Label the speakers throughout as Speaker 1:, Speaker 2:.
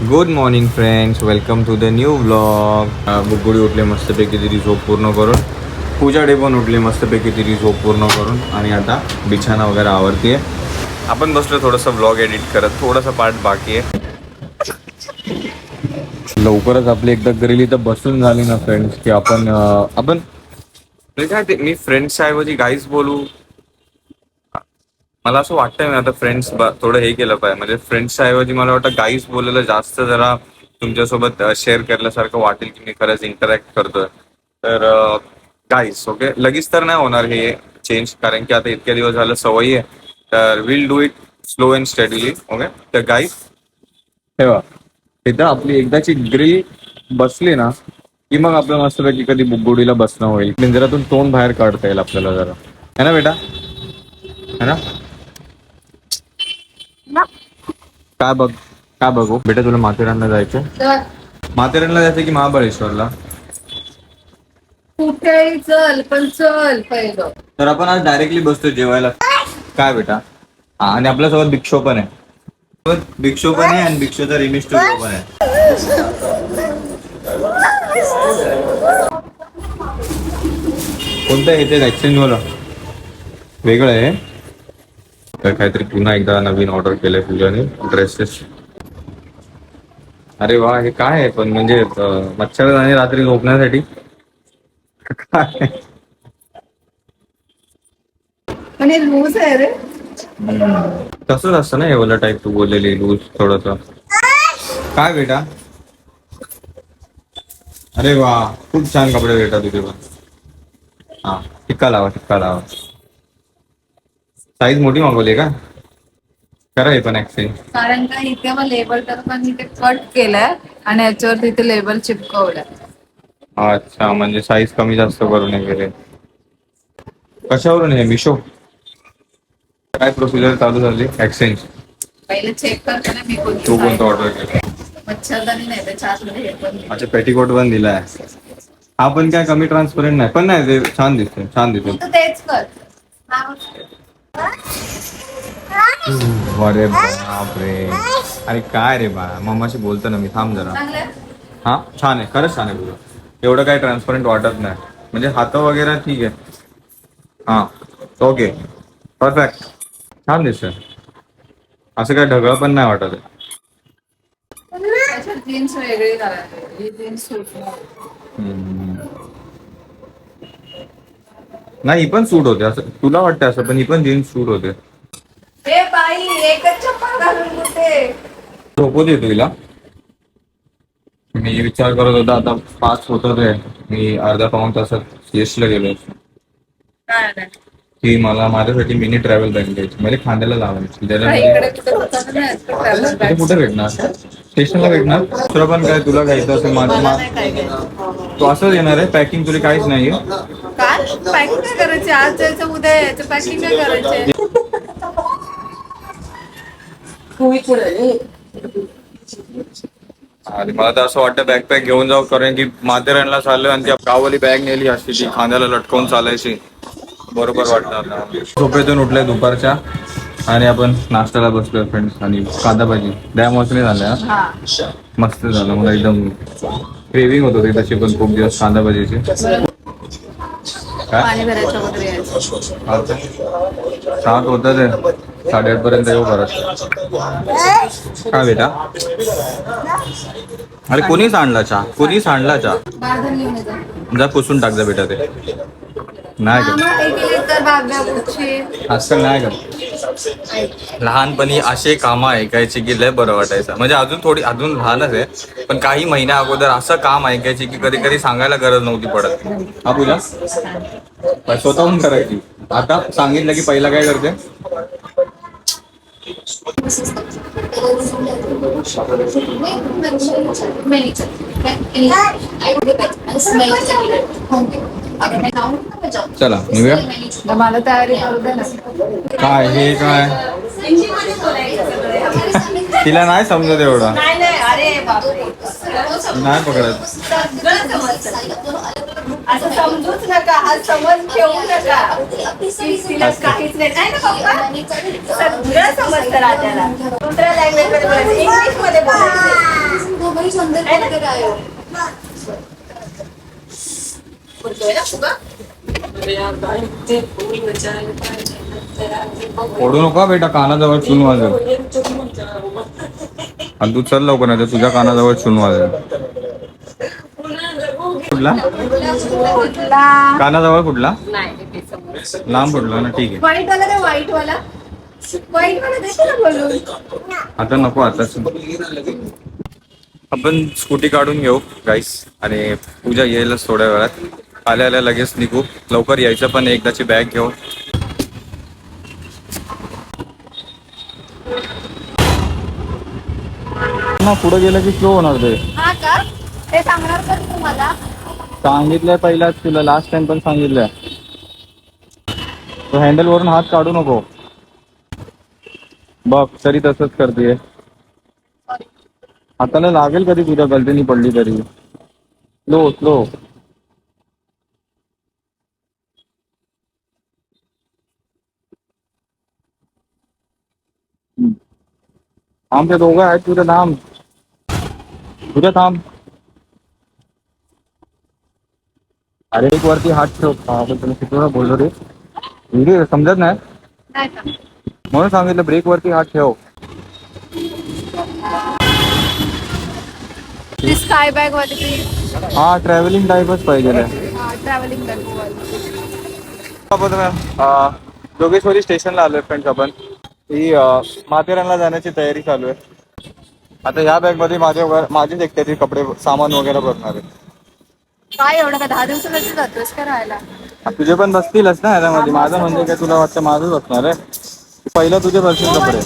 Speaker 1: Good morning friends, welcome to the new vlog. बुगुडी उठले मस्तपैकी तिची झोप पूर्ण करून. पूजा डे पण उठली मस्तपैकी तिची झोप पूर्ण करून आणि आता बिछाना वगैरे आवरतीये. आपण बसलो थोडंसं व्लॉग एडिट करत, थोडासा पार्ट बाकी आहे. लवकरच आपली एकदा ग्रिल इथं बसून झाली ना फ्रेंड्स की आपण काय ते मी फ्रेंड्सच्या ऐवजी गाईज बोलू. मला असं वाटतंय मी आता फ्रेंड्स थोडं हे केलं पाहिजे. म्हणजे फ्रेंड्सच्या ऐवजी मला वाटतं गाईज बोललेलं जास्त जरा तुमच्यासोबत शेअर केल्यासारखं वाटेल की मी खरंच इंटरॅक्ट करतोय. तर गाईज ओके, लगेच तर नाही होणार हे चेंज, कारण की आता इतक्या दिवस झालं सवयी आहे. तर will do it slow and steadily. Okay, तर गाईज ठेवा इथं आपली एकदाची ग्रिल बसली ना की मग आपलं मस्तपैकी कधी बुगुडीला बसणं होईल. पिंजऱ्यातून तोंड बाहेर काढता येईल आपल्याला जरा, है ना बेटा, है ना. काय बघ, काय बघू बेटा, तुला माथेरानला जायचं? माथेरानला जायचं की महाबळेश्वरला?
Speaker 2: कुठेही चल, पण चल पहिलं.
Speaker 1: तर आपण आज डायरेक्टली बसतो जेवायला. काय बेटा? हा, आणि आपल्यासोबत भिक्षो पण आहे. भिक्षो पण आहे आणि भिक्षोचा रिमिश पण आहे. कोणतं येते ऍक्सेंट मला वेगळं आहे. तर काहीतरी पुन्हा एकदा नवीन ऑर्डर केलंय पूजाने ड्रेसेस. अरे वा, हे काय आहे पण, म्हणजे मच्छरदाणी रात्री झोपण्यासाठी काय?
Speaker 2: पण हे लूज आहे रे.
Speaker 1: तसंच असतं ना एवढा टाईप तू बोललेली, लूज थोडस. काय बेटा? अरे वा, खूप छान कपडे भेटा तुझे पण. हा, टिक्का लावा, टिक्का लावा. साईज मोठी मागवली का? करा हे पण ऍक्सेंट.
Speaker 2: कारण का इथे मग लेबल करताना इथे कट केलाय आणि याच्यावर तिथे लेबल चिपकवलंय.
Speaker 1: अच्छा, म्हणजे साईज कमी जास्त करून वगैरे. कशावरून हे मिशो? काय प्रोसिजर चालू झाली ऍक्सेंट?
Speaker 2: पहिले चेक करते ना मी
Speaker 1: तू कोणतं
Speaker 2: कोणती
Speaker 1: ऑर्डर केलं?
Speaker 2: मच्छरदाणी नाही त्याच्या आतमध्ये हे पण
Speaker 1: अच्छा, पेटीकोट पण दिलाय. हा पण काय कमी ट्रान्सपरंट नाही, पण नाही ते छान दिसतोय, छान दिसतोय.
Speaker 2: तू तेच कर.
Speaker 1: अरे बापरे, अरे काय रे बा, मम्माशी बोलतो ना मी, थांब जरा.
Speaker 2: चांगलं
Speaker 1: हा छान आहे, खरंच छान आहे तुझं. एवढं काय ट्रान्सपरंट वाटत नाही, म्हणजे हात वगैरे ठीक आहे. हा ओके, परफेक्ट, छान दिसतंय. असं काय ढगळ पण नाही वाटत आहे.
Speaker 2: त्याच्यात जीन्स वेगळी करायची, ही जीन्स सूट
Speaker 1: नाही, ही पण सूट होते असं तुला वाटतं असं, पण ही पण जीन्स सूट होते.
Speaker 2: ए बाई, एकच चप्पल घालून कुठे?
Speaker 1: झोपू दे तुला. मी विचार करत होता आता 5 होतं ते, मी अर्धा पाऊण तासात यशला गेलो.
Speaker 2: काय नाही.
Speaker 1: की मला माझ्यासाठी मिनी ट्रॅव्हल बॅग घ्यायची, म्हणजे खांद्याला लावायची. त्याला
Speaker 2: इकडे कुठे दुकानं नाही आहेत का travel
Speaker 1: तिथे
Speaker 2: bags?
Speaker 1: कुठे भेटणार? स्टेशनला भेटणार. दुसरं पण काय तुला घ्यायचं असेल
Speaker 2: मला नाही काय घ्यायचं.
Speaker 1: तू असंच येणार आहे? पॅकिंग तुला काहीच नाहीये?
Speaker 2: काय पॅकिंग काय करायची? आज जायचं, उद्या यायचं, पॅकिंग काय करायचे?
Speaker 1: आणि मला तर असं वाटतं बॅकपॅक घेऊन जाऊ, कारण की माथेरानला चाललोय आणि त्या गाववाली बॅग नेली असती ती खांद्याला लटकवून चालायची, बरोबर वाटणार ना. झोपेतून उठलोय दुपारच्या आणि आपण नाश्त्याला बसलोय फ्रेंड्स, आणि कांदा भाजी द्या मोसमी झाल्या.
Speaker 2: हा,
Speaker 1: मस्त झालं, मला एकदम क्रेविंग होत होती तशी पण खूप दिवस कांदा भाजीची. काय
Speaker 2: पाणी भरायच्या अगोदर यायचं.
Speaker 1: 7 होतं ते, 8:30 पर्यंत येऊ परत. काय बेटा? अरे कोणीच आणला चहा, कोणीच आणला चहा.
Speaker 2: बादल घेऊन येतो.
Speaker 1: जा पुसून टाक जा बेटा, ते नाही का
Speaker 2: मामा, 1 लिटर बाब्या गुच्छी.
Speaker 1: आजकाल नाही का. लहानपणी असे कामं ऐकायचे की लय बरं वाटायचं. म्हणजे अजून लहानच आहे, पण काही महिन्या अगोदर असं काम ऐकायचे की कधी कधी सांगायला गरज नव्हती पडत. हा पूजा स्वतःहून करायची. आता सांगितलं की पहिला काय करते? चला निघूया.
Speaker 2: मला तयारी करू दे ना.
Speaker 1: काय हे काय? तिला नाही समजत एवढं,
Speaker 2: अरे बापरे,
Speaker 1: नाही पकडत.
Speaker 2: असं समजूच नका, हा समज ठेवू नका. तिला काहीच नाही, काय ना पप्पा, सगळं समजतं राजाला. दुसऱ्या लँग्वेज मध्ये बोलायचं, इंग्लिश मध्ये बोलायचं. वही सुंदर बोल कर आए हो. बोलतोय ना शुभा?
Speaker 1: ओढू नका बेटा, कानाजवळ चून वाजेल. आणि तू चल लवकर, नाही तर तुझ्या कानाजवळ चून वाजेल. कुठला कानाजवळ कुठला लांब कुठला ना, ठीक आहे.
Speaker 2: व्हाईट वाला दे, व्हाईट वाला. व्हाईट वाला देते ना बोलून.
Speaker 1: आता नको, आता आपण स्कूटी काढून घेऊ गाईस, आणि पूजा येईलच थोड्या वेळात. आल्या आल्या लगेच निघू, लवकर यायचं पण एकदाची बॅग घेऊ. पुढे गेलं की स्लो होणार ते.
Speaker 2: हा का, ते सांगणार का तुम्हाला?
Speaker 1: सांगितलंय पहिलाच तुला, लास्ट टाइम पण सांगितलंय. तो हँडल वरून हात काढू नको. बघ तरी तसंच करते. हाताला लागेल कधी तुझ्या गलतीने पडली तरी. Slow slow. थांब, ते दोघं आहेत तुझं थांब. तुझं थांब. अरे एक वरती हात ठेव. तुला किती वेळा बोललो रे, समजत नाही
Speaker 2: नाही का?
Speaker 1: म्हणून सांगितलं, ब्रेक वरती हात ठेव.
Speaker 2: ती स्काय बॅग वाली ती.
Speaker 1: हा ट्रॅव्हलिंग टाईपच पाहिजे.
Speaker 2: ट्रॅव्हलिंग बॅग वाली.
Speaker 1: जोगेश्वरी स्टेशनला आलोय फ्रेंड्स आपण. ही माथेरानला जाण्याची तयारी चालू आहे. आता ह्या बॅग मध्ये माझेच एकट्याचे कपडे सामान वगैरे भरणार आहे.
Speaker 2: काय एवढं का 10 दिवसासाठी जातोस का राहायला?
Speaker 1: तुझे पण बसतीलच ना ह्याच्यामध्ये. माझं म्हणजे काय, तुला वाटतं माझंच बसणार आहे? पहिलं तुझे बसतील कपडे.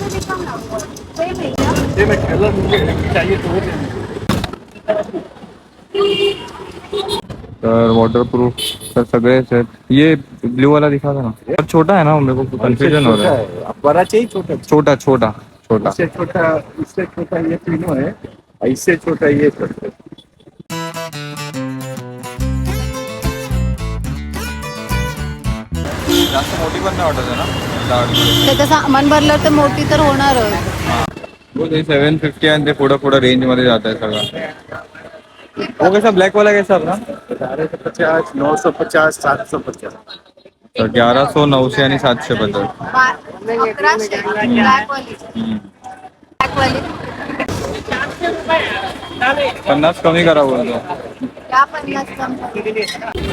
Speaker 1: तर वॉटरप्रूफ तर सगळेच आहेत. ये ब्लू वाला दिखा था ना, पर छोटा है ना, मेरे को कंफ्यूजन हो रहा है.
Speaker 3: बड़ा चाहिए छोटा?
Speaker 1: छोटा छोटा छोटा.
Speaker 3: इससे छोटा ये तीनों है, इससे छोटा ये सब है.
Speaker 1: जास्त मोठी पण नाही वाटत आहे ना.
Speaker 2: त्याचं सामान भरलं तर मोठी तर होणारच.
Speaker 1: वो 750 आणि ते पुढं पुढं रेंज मध्ये जात आहे सगळं. वो कैसा ब्लॅक वाला कैसा अपना?
Speaker 3: 1150, 950, 750.
Speaker 1: 1100, 900 आणि 750.
Speaker 2: 1100 ब्लॅक वाली. ब्लॅक वाली
Speaker 1: 50 कमी करा बोलतो.
Speaker 2: या 50 कम.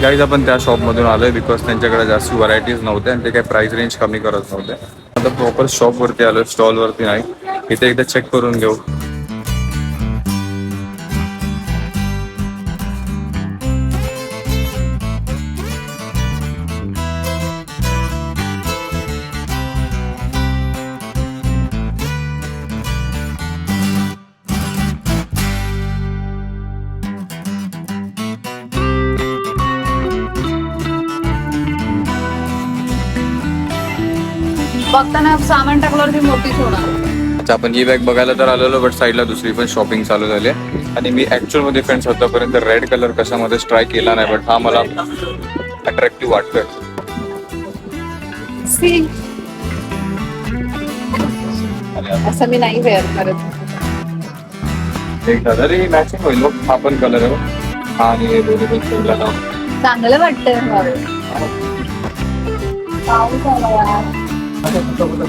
Speaker 1: गाईज आपण त्या शॉपमधून आलोय, बिकॉज त्यांच्याकडे जास्त व्हरायटीज नव्हते आणि ते काही प्राइस रेंज कमी करत नव्हते. आता प्रॉपर शॉपवरती आलोय, स्टॉलवरती नाही. इथे एकदा चेक करून घेऊ.
Speaker 2: बघताना सामान टाकल्यावर ती मोठीच होणार.
Speaker 1: अच्छा, आपण ही बॅग बघायला तर आलेलो, बट साईडला दुसरी पण शॉपिंग चालू झाली आहे. आणि मी ऍक्च्युअल मध्ये फ्रेंड्स आतापर्यंत रेड कलर कशामध्येच ट्राय केला नाही, बट हा मला अट्रॅक्टिव्ह वाटतोय.
Speaker 2: असं मी नाही वेअर करत.
Speaker 1: एक तरी मॅचिंग होईल बघ. हा पण कलर आहे आणि हे दोन्ही पण शिवला ना.
Speaker 2: चांगलं वाटतंय.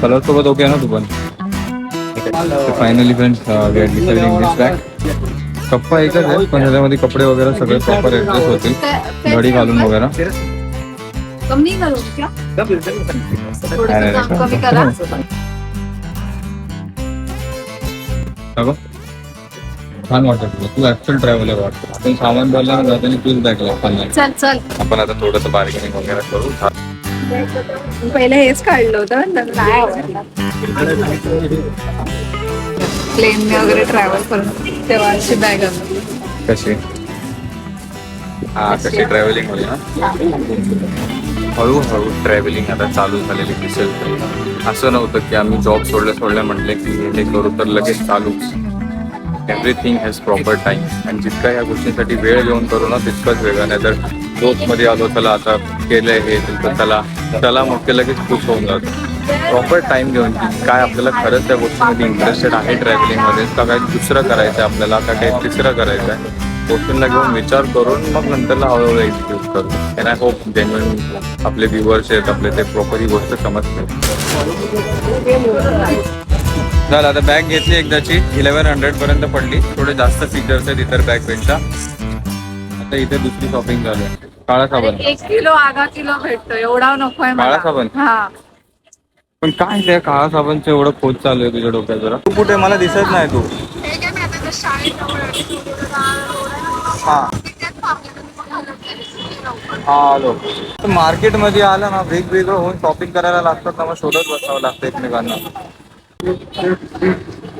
Speaker 1: कलर सोबत ओके ना तू पण. Finally friends we are deciding this bag. कप्पा एकच आहे, पण ह्याच्यामध्ये कपडे वगैरे सगळे प्रॉपर ऍडजस्ट होतील, घडी घालून वगैरे.
Speaker 2: कम नहीं करो क्या? थोडं दाम कमी करा.
Speaker 1: अगं छान वाटत तुला, तू ऍक्च्युअल ट्रॅव्हलर वाटतो. आपण सामान भरला ना जाताना तूच बॅग लागताना.
Speaker 2: चल चल,
Speaker 1: आपण आता थोडंसं बार्गेनिंग वगैरे करू.
Speaker 2: पहिले हेच काढलं होतं, नाही आवडलं. प्लेनने वगैरे ट्रॅव्हल करून तेव्हा अशी बॅग आणली.
Speaker 1: कशी कशी ट्रॅव्हलिंग होती ना. हळूहळू ट्रॅव्हलिंग आता चालू झालेली दिसेल. असं नव्हतं की आम्ही जॉब सोडल्या म्हटले की हे करू तर लगेच चालूच. Everything has proper time. आणि जितका ह्या गोष्टींसाठी वेळ घेऊन करू ना तितकंच वेगळं. नाही तर जोशमध्ये आलो, त्याला आता केलंय हे तर त्याला मग ते लगेच खुश होऊन जातं. प्रॉपर टाइम घेऊन की काय आपल्याला खरंच त्या गोष्टीमध्ये इंटरेस्टेड आहे ट्रॅव्हलिंगमध्ये का काही दुसरं करायचं आहे आपल्याला का काही तिसरं करायचं आहे गोष्टींना घेऊन विचार करून मग नंतरला हळूहळू एक्सक्यूज करतो अँड आय होप जेन्युइन आपले व्ह्युअर्स आहेत आपले ते प्रॉपर ही गोष्ट समजते. झालं आता बॅग घेतली एकदाची 1100 पर्यंत पडली. थोडे जास्त फीचर्स आहेत इतर बॅगपेक्षा. आता इथे दुसरी शॉपिंग झाली. काळा साबण
Speaker 2: 1 किलो आधा किलो भेटतो एवढा नकोय
Speaker 1: काळा
Speaker 2: मला.
Speaker 1: साबण?
Speaker 2: हा
Speaker 1: पण काय त्या काळा साबणचं एवढं खोच चालू आहे तुझ्या डोक्यात जरा. तू कुठे मला दिसत नाही तू. हा आलो. मार्केटमध्ये आलं ना वेगवेगळं होऊन शॉपिंग करायला लागतात ना मग शोधत बसावं लागतं एकमेकांना.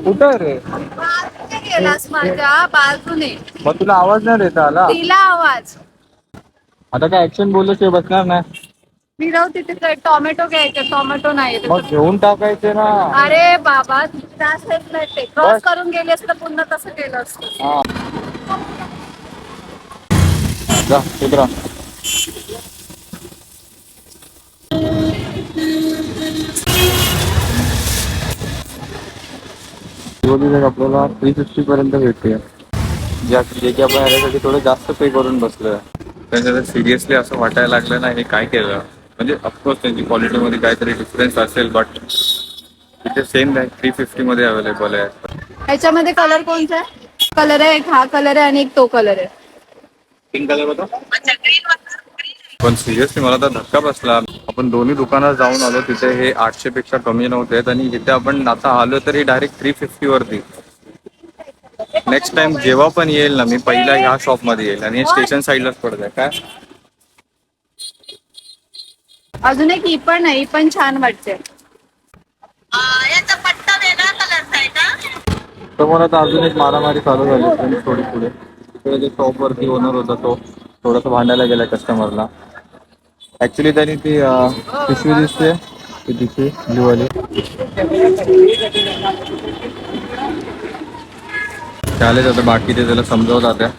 Speaker 1: कुठं रे
Speaker 2: गेलास माझ्या बाजूने
Speaker 1: मग तुला आवाज नाही देता आला.
Speaker 2: तिला आवाज
Speaker 1: आता काय ऍक्शन बोलल्याशिवाय बसणार नाही.
Speaker 2: फिरव तिथे टोमॅटो घ्यायचे टोमॅटो नाही
Speaker 1: मग घेऊन टाकायचे ना.
Speaker 2: अरे बाबा त्रास देत नाही ते क्रॉस करून गेलेस तर पुन्हा तसं केलं असतं.
Speaker 1: हा जा सुधरा. आपल्याला 350 पर्यंत भेटते जे की आपण याच्यासाठी थोडं जास्त पे करून बसलोय. त्यांच्या सिरियसली असं वाटायला लागलं ना हे काय केलं म्हणजे ऑफकोर्स त्यांची क्वालिटीमध्ये काहीतरी डिफरन्स असेल बट इथे सेम बॅग 350 मध्ये अवेलेबल आहे.
Speaker 2: ह्याच्यामध्ये कलर कोणता आहे? कलर आहे एक हा कलर आहे आणि एक तो कलर आहे.
Speaker 1: पिंक कलर होता पण सिरियसली मला तर धक्का बसला. आपण दोन्ही दुकानात जाऊन आलो तिथे हे 800 पेक्षा कमी नव्हते आणि इथे आपण आता आलो तर हे डायरेक्ट 350 वरती. नेक्स्ट टाइम जेव्हा पण येईल ना मी पहिला ह्या शॉप मध्ये येईल आणि हे स्टेशन साईडलाच पडत आहे काय.
Speaker 2: अजून एक ही पण आहे ही पण छान वाटते.
Speaker 4: याचा पट्टा वेगळा कलरचा आहे का?
Speaker 1: तर मला तर अजून एक मारामारी चालू झाली होती थोडी पुढे. तिकडे जे शॉप वरती ओनर होता तो थोडंसं भांडायला गेला कस्टमरला. ऍक्च्युली त्यांनी ती पिशवी दिसते ती पिशवी ब्ल्यूवाली चालेल आता बाकी ते त्याला समजवतात आहे.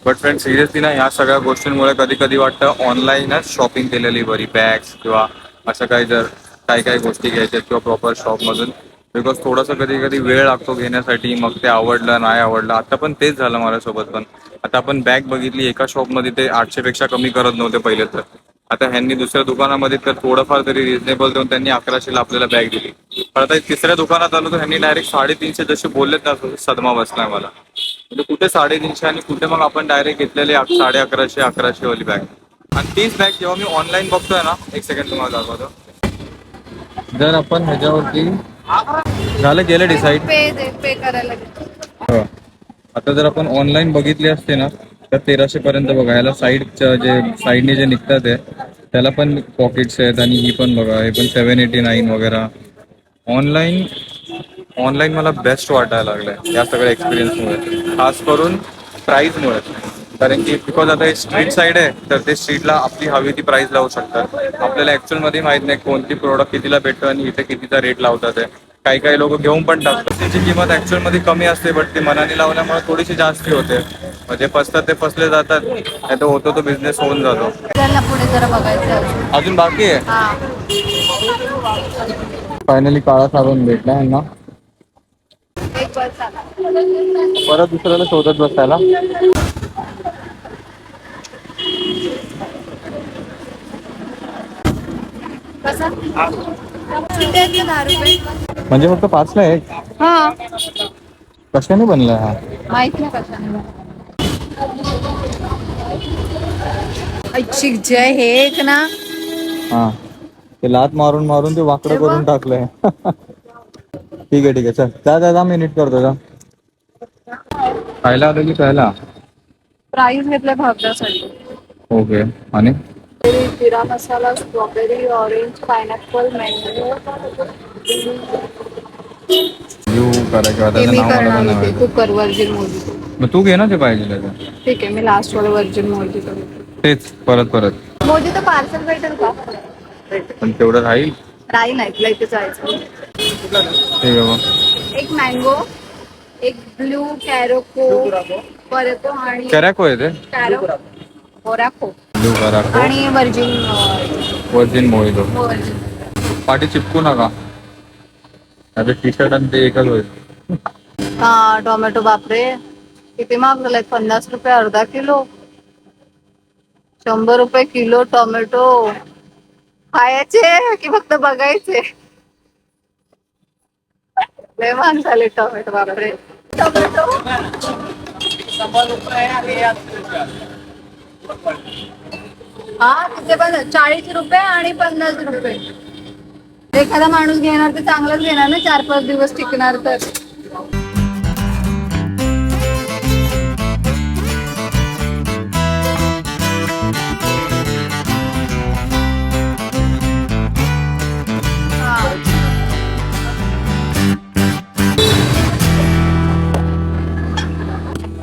Speaker 1: बट फ्रेंड सिरियसली ना ह्या सगळ्या गोष्टींमुळे कधी कधी वाटतं ऑनलाईनच शॉपिंग केलेली बरी. बॅग्स किंवा असं काही जर काही काही गोष्टी घ्यायच्यात किंवा प्रॉपर शॉपमधून बिकॉज थोडंसं कधी कधी वेळ लागतो घेण्यासाठी मग ते आवडलं नाही आवडलं. आता पण तेच झालं माझ्यासोबत पण. आता आपण बॅग बघितली एका शॉपमध्ये ते 800 पेक्षा कमी करत नव्हते पहिले तर आता ह्यांनी दुसऱ्या दुकानामध्ये तर थोडंफार तरी रिझनेबल देऊन त्यांनी 1100ला आपल्याला बॅग दिली. पण आता तिसऱ्या दुकानात आलो तर ह्यांनी डायरेक्ट 350 जसे बोललेत ना सदमा बसलाय मला. म्हणजे कुठे 350 आणि कुठे मग आपण डायरेक्ट घेतलेले 1150 1100 वाली बॅग. आणि तीच बॅग जेव्हा मी ऑनलाईन बघतोय ना एक सेकंड तुम्हाला दाखवतो. जर आपण ह्याच्यावरती झालं गेलं डिसाईड
Speaker 2: पे करायला
Speaker 1: हो. आता जर आपण ऑनलाईन बघितले असते ना तर 1300 पर्यंत बघा. ह्याला साईडच्या जे साईडने जे निघतात आहे त्याला पण पॉकेट्स आहेत आणि ही पण बघा हे पण 789 वगैरे. ऑनलाईन मला बेस्ट वाटायला लागलंय या सगळ्या एक्सपिरियन्समुळे खास करून प्राईसमुळे. कारण की बिकॉज आता हे स्ट्रीट साईड आहे तर ते स्ट्रीटला आपली हवी ती प्राइस लावू शकतात. आपल्याला ऍक्च्युअलमध्ये माहित नाही कोणती प्रोडक्ट कितीला भेटतो आणि इथे कितीचा रेट लावतात आहे. काही काही लोक घेऊन पण टाकतात. त्याची किंमत ऍक्च्युअलमध्ये कमी असते बट ती मनाने लावल्यामुळे थोडीशी जास्ती होते. म्हणजे फसतात ते फसले जातात नाही तर होतो तो बिझनेस होऊन जातो.
Speaker 2: पुढे जरा बघायचं
Speaker 1: अजून बाकी आहे.
Speaker 2: हा
Speaker 1: फायनली काळा साबण भेटला ना
Speaker 2: एक वर चाला.
Speaker 1: परत दुसऱ्याला शोधत बसायला.
Speaker 2: कसा किती आहेत ना 10 रुपये.
Speaker 1: म्हणजे फक्त 5ला आहे.
Speaker 2: हा
Speaker 1: कशाने बनलाय हा
Speaker 2: माहित नाही कशाने. ऐच्छिक जय हे एक ना
Speaker 1: हा ते लात मारून मारून ते वाकडं करून टाकलंय. ठीक आहे चल जा मी नीट करतो जा. खायला आलो की खायला
Speaker 2: प्राईस घेतलाय भागण्यासाठी.
Speaker 1: ओके आणि
Speaker 2: jeera masala strawberry orange pineapple mango
Speaker 1: यू करायचं त्याचं नाव मला पण नाही माहिती.
Speaker 2: तू कर वर्जिन मोहितो.
Speaker 1: मग तू घे ना ते पाहिजे त्याचं.
Speaker 2: ठीक आहे मी लास्ट वाला वर्जिन मोहितो
Speaker 1: तेच परत
Speaker 2: मोहितो पार्सल भेटेल का?
Speaker 1: पण तेवढं राहील.
Speaker 2: राहील नाही तुला इथे जायचं.
Speaker 1: ठीक आहे मग
Speaker 2: एक मँगो एक ब्लू कॅरोको परतो आणि
Speaker 1: कॅरॅको आहे ते
Speaker 2: कोरॅको
Speaker 1: ब्लू कॅरॅको
Speaker 2: आणि वर्जिन
Speaker 1: वर्जिन मोहितो. पाठी चिपकू नका. आता टी शर्ट आणि ते एकच होईल.
Speaker 2: हा टोमॅटो बापरे किती महाग झालाय 50 रुपये अर्धा किलो 100 रुपये किलो टोमॅटो खायचे की फक्त बघायचे लय महाग झाले टोमॅटो बापरे टोमॅटो हा तिथे पण 40 रुपये आणि 50 रुपये एखादा माणूस घेणार तर चांगलाच घेणार ना 4-5 दिवस टिकणार तर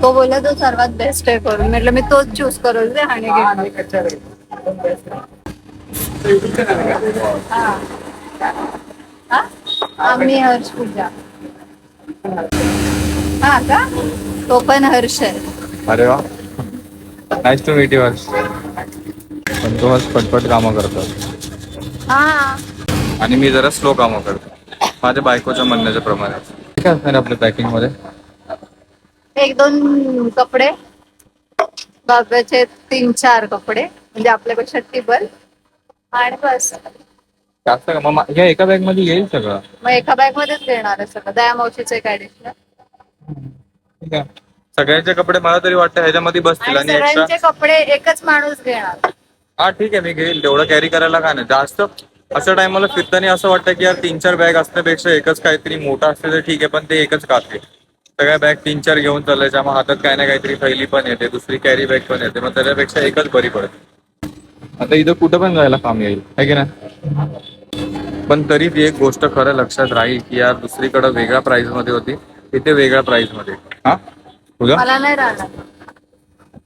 Speaker 2: तो बोलला तो सर्वात बेस्ट आहे करून म्हटलं मी तोच चूज करू आणि घेणार आम्ही हर्ष पूजा हा का तो पण हर्ष आहे
Speaker 1: अरे वा nice to meet you Harsh. पण तो हर्ष पटपट कामं करतो
Speaker 2: हा
Speaker 1: आणि मी जरा स्लो कामं करतो माझ्या बायकोच्या म्हणण्याच्या प्रमाणे. काय असणार आपल्या पॅकिंग मध्ये
Speaker 2: 1-2 कपडे बाबाचे 3-4 कपडे म्हणजे आपल्यापेक्षा टिबल आणि बस
Speaker 1: जास्त का मग ह्या एका बॅग मध्ये येईल सगळं.
Speaker 2: मग एका बॅग मध्येच देणार आहे सगळं दया मावशीचं एक ऍडिशनल
Speaker 1: ठीक आहे. सगळ्यांचे कपडे मला तरी वाटतं ह्याच्यामध्ये बसतील
Speaker 2: आणि
Speaker 1: आणि एक्स्ट्रा
Speaker 2: सगळ्यांचे कपडे एकच माणूस घेणार
Speaker 1: हा ठीक आहे मी घेईल तेवढं कॅरी करायला काय नाही जास्त. अशा टाइमला फिरताना असं वाटतं की यार 3-4 बॅग असण्यापेक्षा एकच काहीतरी मोठा असते तर ठीक आहे पण ते एकच काढते. सगळ्या बॅग 3-4 घेऊन चालायच्या मग हातात काही ना काहीतरी थैली पण येते दुसरी कॅरी बॅग पण येते मग त्याच्यापेक्षा एकच बरी पडते. आता इथं कुठं पण जायला काम येईल आहे की नाही. पण तरी ती एक गोष्ट खरं लक्षात राहील की यार दुसरीकडे वेगळ्या प्राइस मध्ये होती इथे वेगळ्या प्राइस मध्ये. हा तुझा
Speaker 2: मला नाही राहणार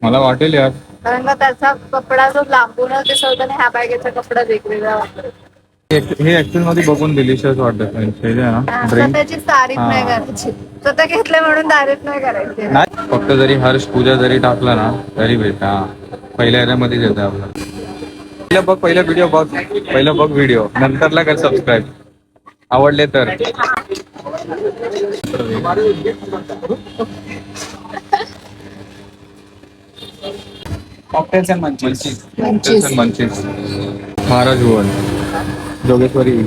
Speaker 1: मला वाटेल यार
Speaker 2: कारण का त्याचा कपडा जो लांबूनच दिसवतो आणि ह्या बॅगेचा कपडा वेगवेगळा वाटतो
Speaker 1: हे ऍक्च्युअल मध्ये बघून डिलिशियस वाटत
Speaker 2: त्याची तारीफ नाही करायची स्वतः घेतले म्हणून तारीफ नाही करायची
Speaker 1: नाही फक्त जरी हर्ष पूजा जरी टाकला ना तरी भेटा पहिल्या ह्याच्यामध्येच येतं आपलं. पहिला व्हिडिओ बघ पहिलं बघ व्हिडिओ नंतरला कर सबस्क्राईब आवडले तर.
Speaker 3: Cocktails and munchies.
Speaker 1: Munchies Maharaj Bhuvan Jogeshwari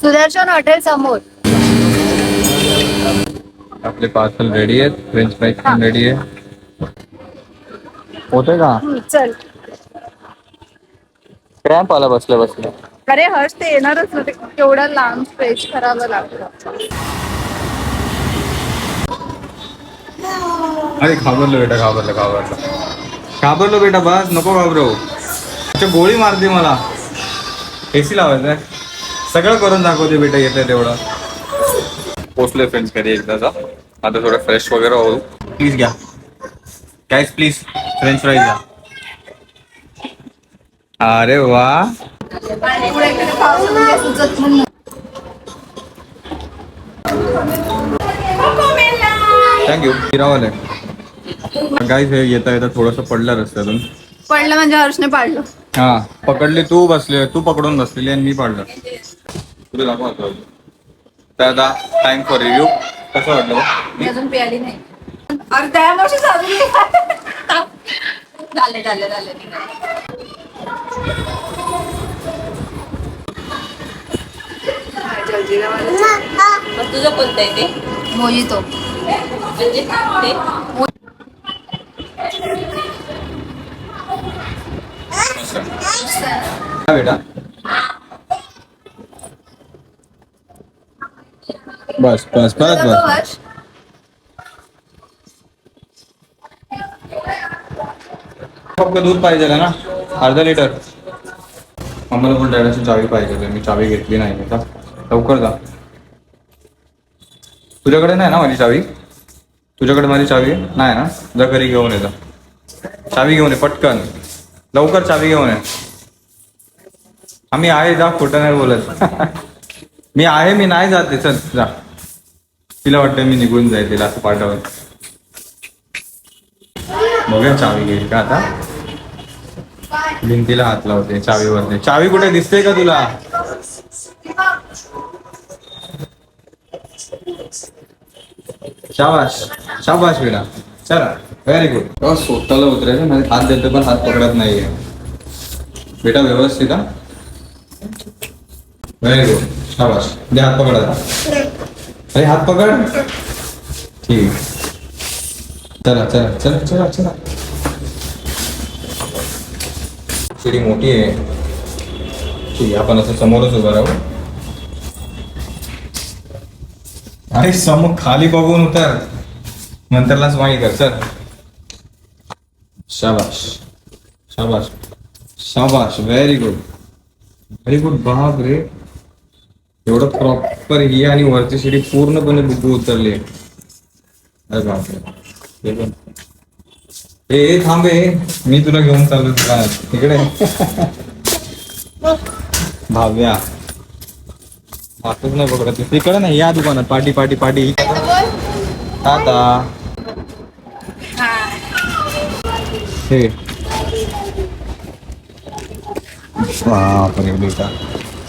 Speaker 2: Sudarshan hotel समोर
Speaker 1: आपले पार्सल रेडी आहेत फ्रेंच फ्राईज पण रेडी आहे होते का
Speaker 2: चल
Speaker 1: क्रॅम्प आला बसल्या बसल्या.
Speaker 2: अरे हर्ष ते येणारच ना ते केवढा लांब स्ट्रेच करावं लागतं
Speaker 1: अरे घाबरलो बेटा घाबरलो बेटा बस नको घाबरो. अच्छा गोळी मारते मला एसी लावायचंय सगळं करून दाखवते बेटा येतंय तेवढं. पोचले फ्रेंड्स कधी एकदाचा आता थोडं फ्रेश वगैरे होऊ. प्लीज घ्या गाईज प्लीज फ्रेंच फ्राईज घ्या. अरे वा
Speaker 2: सुचत नाही
Speaker 1: थँक्यू फिरावाले. गाईज हे येता येता थोडंसं पडलं रस्त्यातून
Speaker 2: पडलं म्हणजे हर्षने पाडलं
Speaker 1: हा पकडली तू बसले तू पकडून बसलेली आणि मी पाडलं तुला दाखवतो. तर आता टाइम फॉर रिव्ह्यू कसं वाटलं.
Speaker 2: मी अजून प्याली नाही अरे त्या वर्षी झाले
Speaker 4: तुझं कोणतं आहे ते
Speaker 2: मोजितो
Speaker 4: म्हणजे ते
Speaker 1: बेटा बस बस बस बस
Speaker 2: हर्ष
Speaker 1: फक्त दूध पाहिजे ना अर्धा लिटर. आम्हाला पण डॅडाची चावी पाहिजे मी चावी घेतली नाही आता लवकर जा. तुझ्याकडे नाही ना माझी चावी तुझ्याकडे माझी चावी नाही ना जा घरी घेऊन ये जा चावी घेऊन ये पटकन लवकर चावी घेऊन ये. आम्ही आहे जा खोटं नाही बोलत मी आहे मी नाही जाते चल जा. तिला वाटतं मी निघून जाईल तिला असं पाठवून. बघूया चावी घेईल का आता भिंतीला हात लावते चावीवरती. चावी कुठे दिसते का तुला शाबाश शाबाश बेटा चला व्हेरी गुड. स्वतःला उतरायचं म्हणजे हात देतो पण हात पकडत नाहीये बेटा व्यवस्थित हा. व्हेरी गुड शाबाश दे हात पकड आता. अरे हात पकड ठीक आहे. चला चला चला चला चला. शिडी मोठी आहे ठीक आहे आपण असं समोरच उभं राहू. अरे समोर खाली बघून उतर नंतरलाच माही कर चल. शाबाश शाबाश शाबाश व्हेरी गुड बाप रे एवढं प्रॉपर ही आणि वरची शिडी पूर्णपणे बुद्धू उतरली. अरे बापरे ए थांबे मी तुला घेऊन चाललो तुला तिकडे. भाव्या हातच नाही पकडत तिकडे नाही या दुकानात पाटी पाटी पाटी आता हे बापरे बेटा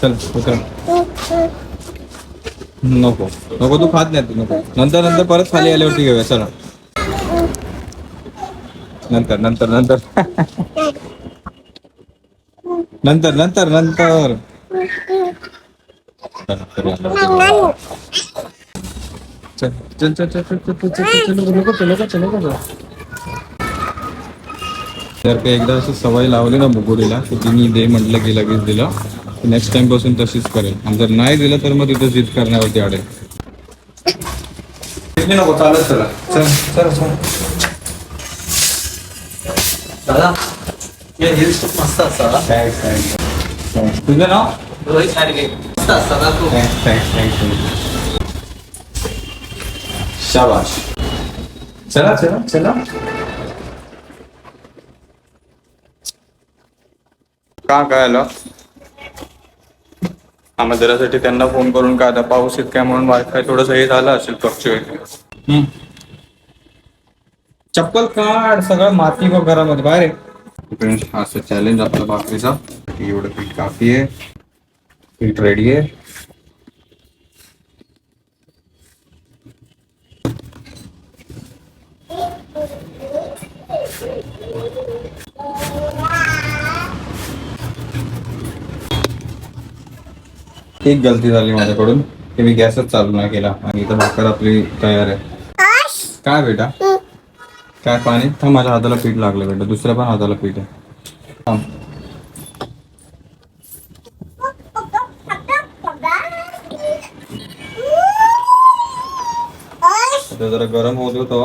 Speaker 1: चल उतर. नको नको तू खात नाही तू नको नंतर नंतर परत खाली आल्यावरती घेऊया चला. नंतर नंतर नंतर नंतर नंतर नंतर चल चल चल चल चल चल चल चल चल. तर ते एकदा असं सवय लावली ना बुगुडीला की तिने दे म्हटलं की लगेच दिलं नेक्स्ट टाइम पासून तशीच करेल आणि जर नाही दिलं तर मग तिथं जिद करण्यावरती अडेल. नको चालत चला चल चल चल.
Speaker 5: दादा हे हिल्स खूप मस्त असतात.
Speaker 1: थँक्स तुझं नाव
Speaker 5: रोहित नारिगे मस्त असतात ना खूप.
Speaker 1: थँक्स शाबाश चला चला चला. का काय आलं आम्हाला त्यांना फोन करून काय आता पाऊस इतका म्हणून वायफाय थोडंसं हे झालं असेल फ्लक्च्युएट. चप्पल काढ सगळं माती व घरामध्ये बाहेर आहे. असं चॅलेंज आपलं भाकरीचा एवढं पीठ काफी आहे पीठ रेडी आहे. एक गलती झाली माझ्याकडून की मी गॅसच चालू नाही केला आणि इथं भाकर आपली तयार आहे. काय बेटा काय पाणी थांब माझ्या हाताला पीठ लागलं बेटा दुसऱ्या पण हाताला पीठ आहे थांब. आता जरा गरम होत होतो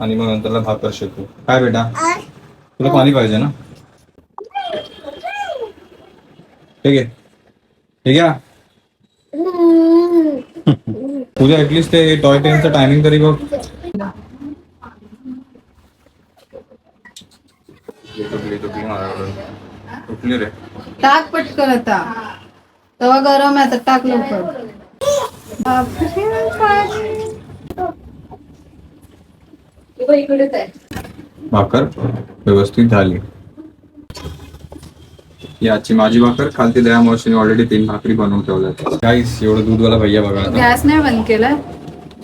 Speaker 1: आणि मग नंतरला भाकर शेकू. काय बेटा तुला पाणी पाहिजे ना ठीक आहे ठीक आहे. तुझ्या ऍटलिस्ट ते टॉय ट्रेनचं टायमिंग तरी बघ. कुठली रे
Speaker 2: टाक पटकन आता तवा गरम आहे तर टाक लवकर. इकडेच आहे
Speaker 1: भाकर व्यवस्थित झाली. याची माझी भाकर खालती दया मावशीने ऑलरेडी 3 भाकरी बनवून ठेवल्या. गाईस एवढं दूधवाला भैया बघा आता.
Speaker 2: गॅस नाही बंद केलाय.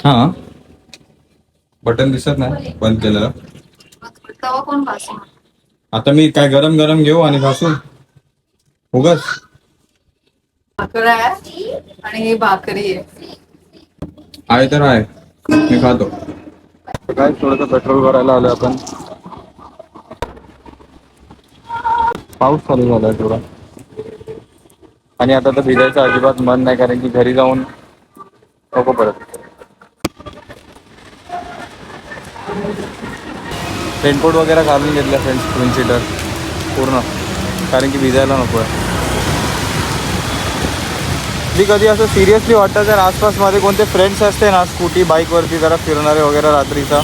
Speaker 1: हा बटन दिसत नाही बंद केलेलं.
Speaker 2: तवा कोण घासणार.
Speaker 1: आता मी काय गरम गरम घेऊ आणि घासू उगाच.
Speaker 2: भाकर आहे आणि ही भाकरी
Speaker 1: आहे तर आहे मी खातो. काय थोडंसं पेट्रोल भरायला आलोय आपण. पाऊस चालू झालाय थोडा आणि आता तर भिजायचं अजिबात मन नाही कारण की घरी जाऊन नको परत. रेनकोट वगैरे घालून घेतला फ्रेंड्स 2 सीटर पूर्ण कारण की भिजायला नको आहे. मी कधी असं सिरियसली वाटतं जर आसपासमध्ये कोणते फ्रेंड्स असते ना स्कूटी बाईकवरती जरा फिरणारे वगैरे रात्रीचा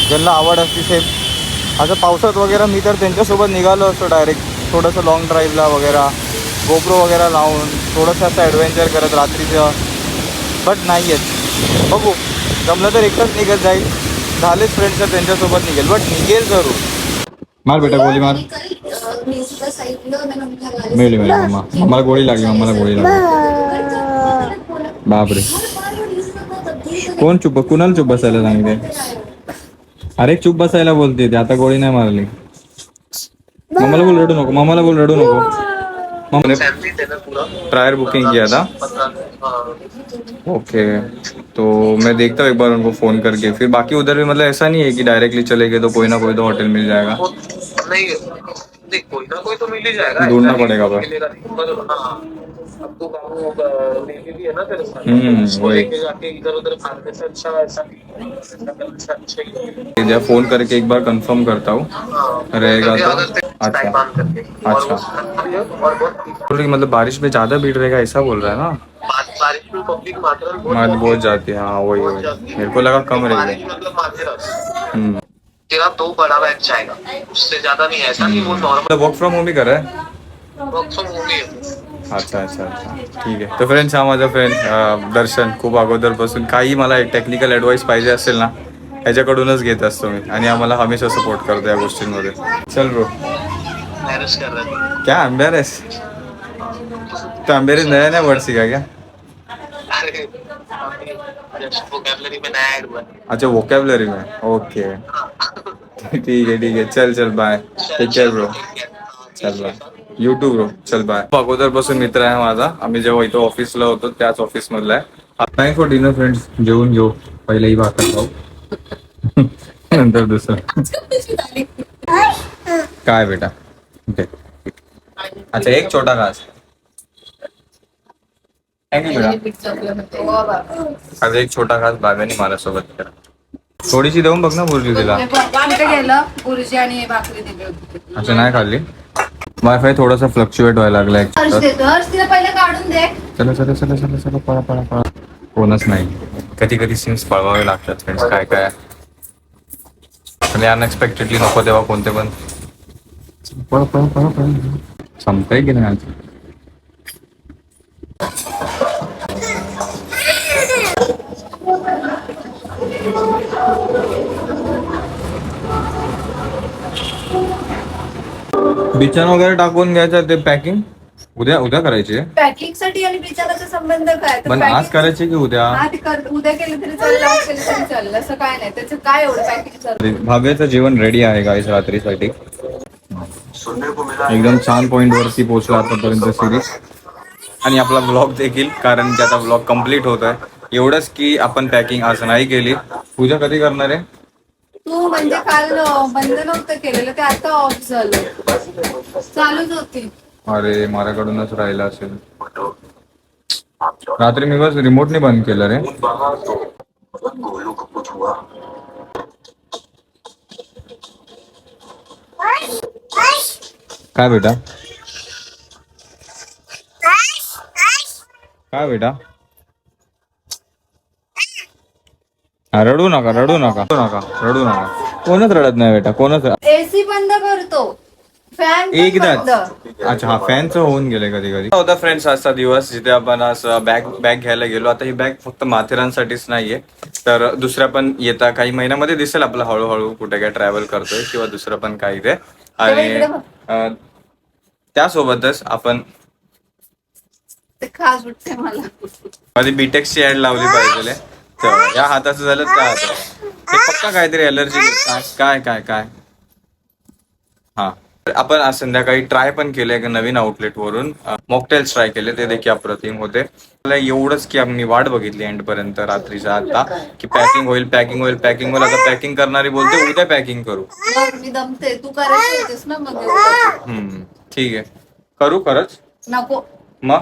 Speaker 1: ज्यांना आवड असते सेम असं पावसात वगैरे मी तर त्यांच्यासोबत निघालो असतो डायरेक्ट थोडंसं लॉंग ड्राईव्हला वगैरे गोप्रो वगैरे लावून थोडंसं असं ॲडव्हेंचर करत रात्रीचं. बट नाही आहेत बघू जमलं तर एकच निघत जाईल. झालेच फ्रेंड्स तर त्यांच्यासोबत निघेल बट निघेल जरूर. मार बेटा गोळी मार. मिळली मिळली मम्मा मला गोळी लागली मम्माला गोळी लागली. बापरे कोण चुप कुणाला चुप बसायला सांगितले? अरे चुप बसायला बोलते ते, आता गोळी नाही मारली. मम्माला बोल रडू नको, मम्माला बोल रडू नको. मम्मा प्रायर बुकिंग किया था. ओके, तो मैं देखता हूँ एक बार उनको फोन करके. फिर बाकी उधर भी मतलब ऐसा नहीं है कि डायरेक्टली चले गए तो कोई ना कोई तो होटल मिल जाएगा.
Speaker 6: नहीं नहीं, कोई ना कोई तो मिल ही जाएगा.
Speaker 1: ढूंढना पड़ेगा पर.
Speaker 6: आपको गाँव नेवी भी है ना, तेरे साथ
Speaker 1: वही.
Speaker 6: लेके जाके इधर उधर खाने से अच्छा ऐसा अच्छा ही
Speaker 1: या फोन करके एक बार कंफर्म करता हूँ रहेगा तो. अच्छा अच्छा,
Speaker 6: और बहुत
Speaker 1: मतलब बारिश में ज्यादा भीड़ रहेगा ऐसा बोल रहा है ना.
Speaker 6: बारिश में पब्लिक मात्रा
Speaker 1: मत बहुत जाती है. हाँ वही वही, मेरे को लगा कम रहेगी.
Speaker 6: मतलब माथेरन
Speaker 1: हम्म.
Speaker 6: तेरा 2 बड़ा बैग जाएगा, उससे ज्यादा नहीं. ऐसा नहीं वो नॉर्मल
Speaker 1: वर्क फ्रॉम होम ही कर रहा है.
Speaker 6: वर्क फ्रॉम होम ही है.
Speaker 1: अच्छा अच्छा अच्छा, ठीक आहे. तर फ्रेंड्स, हा माझा फ्रेंड दर्शन. खूप अगोदरपासून काही मला टेक्निकल ॲडवाईस पाहिजे असेल ना, ह्याच्याकडूनच घेत असतो मी, आणि आम्हाला हमेशा सपोर्ट करतो या गोष्टींमध्ये. चल ब्रो.
Speaker 6: मैनेज कर रहा है.
Speaker 1: क्या एम्बेरेस? तो एम्बेरेस नया नया वर्ड सीखा क्या?
Speaker 6: अरे जस्ट वोकैबुलरी में नया ऐड हुआ है.
Speaker 1: अच्छा, वोकॅबलरी में. ओके, ठीक आहे. चल चल, बाय. Take care bro. चल बाय. YouTube bro. चल बाय. अगोदरपासून मित्र आहे माझा. आम्ही जेव्हा इथं ऑफिसला होतो त्याच ऑफिस मधला आहे. Thanks for dinner friends. जेवून घेऊ. पहिले ही भाकर खाऊ, नंतर दुसरं. काय बेटा? ओके. अच्छा, एक छोटा घास. थँक्यू बेटा. आज एक छोटा घास बाब्याने माझ्यासोबत केला. थोडीशी देऊन बघ ना बुर्जी तिला.
Speaker 2: कुठे गेलं? बुर्जी आणि भाकरी दिली होती.
Speaker 1: अच्छा, नाही खाल्ली. वायफाय थोडासा फ्लक्च्युएट व्हायला लागलाय.
Speaker 2: हर्ष देतो. हर्ष तिला पहिले काढून दे.
Speaker 1: चला चला चला चला चला, पळा पळा पळा. कोणच नाही. कधी कधी सीन्स पळवावे लागतात फ्रेंड्स. काय काय म्हणजे अनएक्सपेक्टेडली नको तेव्हा कोणते पण. पळ पळ पळ पळ. संपतंय की नाही आज? बिछाना वगैरे टाकून घ्यायचं, ते पॅकिंग उद्या उद्या करायची आहे.
Speaker 2: पॅकिंग साठी आणि बिचाराचा संबंध काय? तर
Speaker 1: पण आज
Speaker 2: packing-
Speaker 1: करायची की उद्या?
Speaker 2: हा, ते उद्या केलं तरी चालेल, आज केलं तरी चालेल, असं काय नाही. त्याचं काय एवढं पॅकिंग चालू.
Speaker 1: भाव्याचं जेवण रेडी आहे गाईस रात्रीसाठी. एकदम छान पॉइंट वरती पोहोचला आतापर्यंत सिरीज, आणि आपला ब्लॉग देखील, कारण की आता ब्लॉग कम्प्लीट होत आहे. एवढंच की आपण पॅकिंग आज नाही केली. पूजा कधी करणार आहे?
Speaker 2: तू म्हणजे काल बंद नव्हतं केलेलं, ते आता ऑफ झालं. चालूच होती.
Speaker 1: अरे माझ्याकडूनच राहिला असेल. रात्री मी बस रिमोटने बंद केलं रे. काय बेटा? काय बेटा? हा, रडू नका रडू नका रडू नका रडू नका. कोणच रडत नाही बेटा, कोणच.
Speaker 2: एसी बंद करतो, फॅन
Speaker 1: एकदाच. अच्छा, हा फॅनचं होऊन गेले कधी कधी. होता फ्रेंड्स आजचा दिवस, जिथे आपण आज बॅग घ्यायला गेलो. आता ही बॅग फक्त माथेरानसाठीच नाहीये, तर दुसऱ्या पण येता काही महिन्यामध्ये दिसेल आपला हळूहळू कुठे काय ट्रॅव्हल करतोय किंवा दुसरं पण काही ते. आणि त्यासोबतच आपण
Speaker 2: ते खास वाटते मला.
Speaker 1: माझी बीटेक्सची ऍड लावली पाहिजे. तर या हाताचं झालं त्या हातात हे पक्का काहीतरी अलर्जी. काय काय काय. हा, आपण आज संध्याकाळी ट्राय पण केलंय एका नवीन आउटलेट वरून. मॉकटेल्स ट्राय केले, ते देखील अप्रतिम होते. मला एवढंच की आम्ही वाट बघितली एंड पर्यंत रात्रीच्या आता, की पॅकिंग होईल पॅकिंग होईल पॅकिंग होईल. आता पॅकिंग करणारी बोलते उद्या पॅकिंग करू.
Speaker 2: मी दमते, तू करायची होतीस ना मग.
Speaker 1: ठीक आहे, करू खरंच.
Speaker 2: नको.
Speaker 1: मग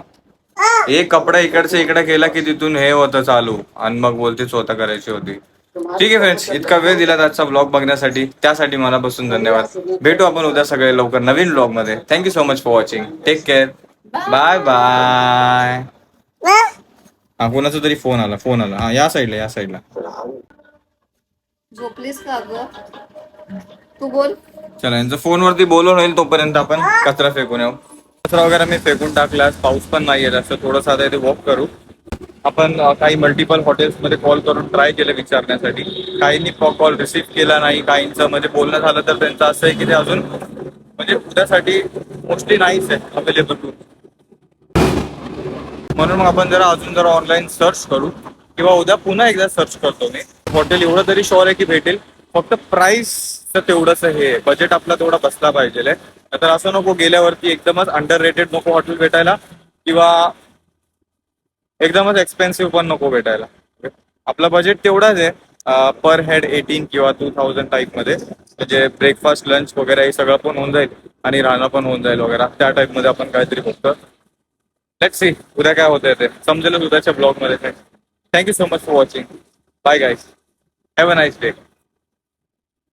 Speaker 1: एक कपडा इकडचा इकडे केला की तिथून हे होतं चालू, आणि मग बोलते स्वतः करायची होती. ठीक आहे फ्रेंड्स, इतका वेळ दिला आजचा ब्लॉग बघण्यासाठी, त्यासाठी मनापासून धन्यवाद. भेटू आपण उद्या सगळे लवकर नवीन ब्लॉग मध्ये. Thank you so much for watching. Take care. Bye bye. हा, कोणाचा तरी फोन आला. हा, या साईडला.
Speaker 2: झोपलीस का ग? तू बोल.
Speaker 1: चला, यांचं फोनवरती बोलून होईल तोपर्यंत आपण कचरा फेकून येऊ. कचरा वगैरे मी फेकून टाकला. पाऊस पण नाहीये जास्त, थोडंसं आता इथे वॉक करू. आपण काही मल्टिपल हॉटेल्समध्ये कॉल करून ट्राय केलं विचारण्यासाठी. काहींनी कॉल रिसीव्ह केला नाही. काहींचं म्हणजे बोलणं झालं तर त्यांचं असं आहे की ते अजून म्हणजे उद्यासाठी मोस्टली नाहीच आहे अवेलेबल. म्हणून मग आपण अजून जरा ऑनलाईन सर्च करू किंवा उद्या पुन्हा एकदा सर्च करतो मी. हॉटेल एवढं तरी शुअर आहे की भेटेल, फक्त प्राइस तेवढंच हे बजेट आपला तेवढा बसला पाहिजे. तर असं नको गेल्यावरती एकदमच अंडर रेटेड नको हॉटेल भेटायला किंवा एकदमच एक्सपेन्सिव्ह पण नको भेटायला. आपला बजेट तेवढाच आहे, पर हेड 18 किंवा 2000 टाईप मध्ये, म्हणजे ब्रेकफास्ट लंच वगैरे हे सगळं पण होऊन जाईल आणि राहणं पण होऊन जाईल वगैरे. त्या टाईप मध्ये आपण काहीतरी बघतो. लेट्स सी उद्या काय होतंय ते समजेलच उद्याच्या ब्लॉग मध्ये. Thank you so much for watching. Bye guys, have a nice day.